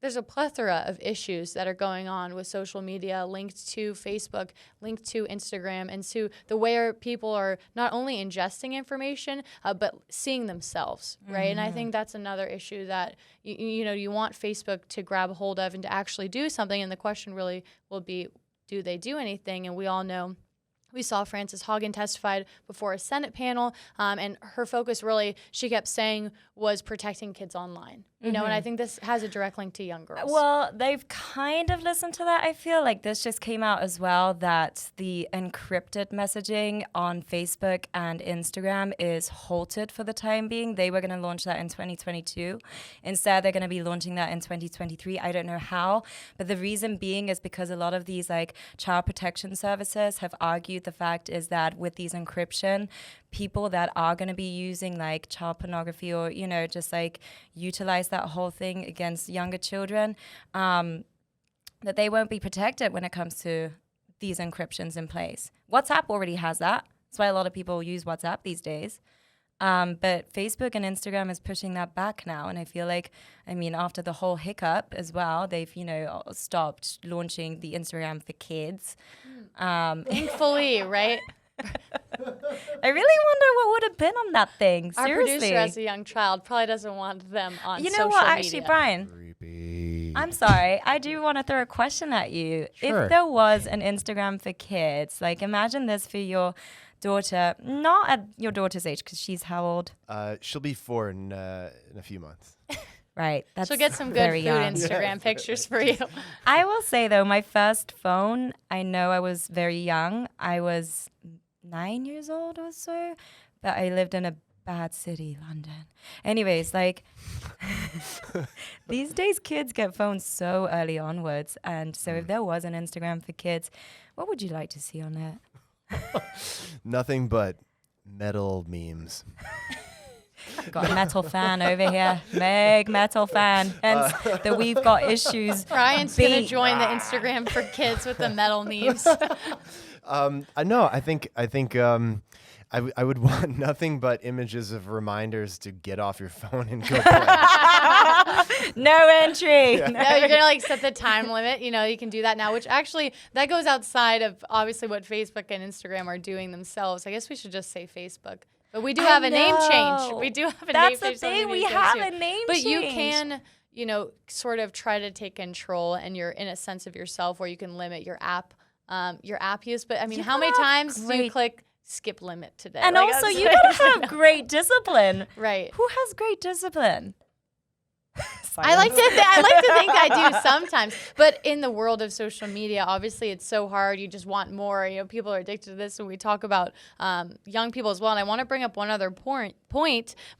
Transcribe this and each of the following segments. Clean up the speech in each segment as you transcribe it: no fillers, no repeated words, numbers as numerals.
there's a plethora of issues that are going on with social media linked to Facebook, linked to Instagram, and to the way people are not only ingesting information, but seeing themselves, right? And I think that's another issue that, you want Facebook to grab a hold of and to actually do something. And the question really will be, do they do anything? And we all know, we saw Frances Haugen testified before a Senate panel, and her focus really, she kept saying, was protecting kids online. And I think this has a direct link to young girls. Well, they've kind of listened to that, I feel. Like, this just came out as well, that the encrypted messaging on Facebook and Instagram is halted for the time being. They were going to launch that in 2022. Instead, they're going to be launching that in 2023. I don't know how, but the reason being is because a lot of these, like, child protection services have argued the fact is that with these encryption, people that are going to be using like child pornography or, just like utilize that whole thing against younger children, that they won't be protected when it comes to these encryptions in place. WhatsApp already has that. That's why a lot of people use WhatsApp these days. But Facebook and Instagram is pushing that back now. And I feel like, after the whole hiccup as well, they've, stopped launching the Instagram for kids. Thankfully, right? I really wonder what would have been on that thing. Seriously. Our producer, as a young child, probably doesn't want them on social media. You know what, actually, Brian? Creepy. I'm sorry. I do want to throw a question at you. Sure. If there was an Instagram for kids, like imagine this for your daughter, not at your daughter's age, because she's how old? She'll be 4 in a few months. Right. That's She'll get some good very food young. Instagram pictures for you. I will say, though, my first phone, I know I was very young. I was 9 years old or so, but I lived in a bad city, London. Anyways, like, these days kids get phones so early onwards. And so if there was an Instagram for kids, what would you like to see on it? Nothing but metal memes. Got a metal fan over here. Big metal fan. Hence that we've got issues. Brian's going to join the Instagram for kids with the metal memes. I think I would want nothing but images of reminders to get off your phone and go play. No entry. No, you're going to set the time limit. You can do that now, which actually that goes outside of obviously what Facebook and Instagram are doing themselves. I guess we should just say Facebook. But we do have a name change. We do have a name change. That's the thing. We have a name change. But you can, sort of try to take control, and you're in a sense of yourself where you can limit your app use. But how many times do you click skip limit today? And also, you gotta have great discipline. Right. Who has great discipline? I like to think I do sometimes, but in the world of social media, obviously it's so hard. You just want more. People are addicted to this, and we talk about young people as well. And I want to bring up one other point.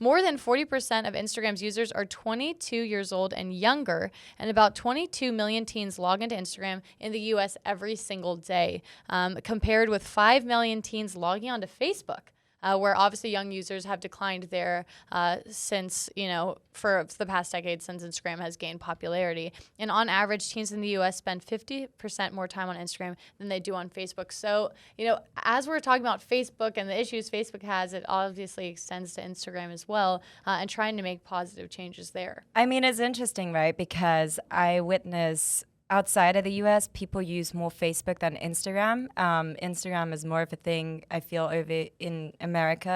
More than 40% of Instagram's users are 22 years old and younger, and about 22 million teens log into Instagram in the U.S. every single day, compared with 5 million teens logging onto Facebook. Where obviously young users have declined there since, for the past decade since Instagram has gained popularity. And on average, teens in the U.S. spend 50% more time on Instagram than they do on Facebook. So, as we're talking about Facebook and the issues Facebook has, it obviously extends to Instagram as well, and trying to make positive changes there. It's interesting, right? Because I witness outside of the US, people use more Facebook than Instagram. Instagram is more of a thing, I feel, over in America.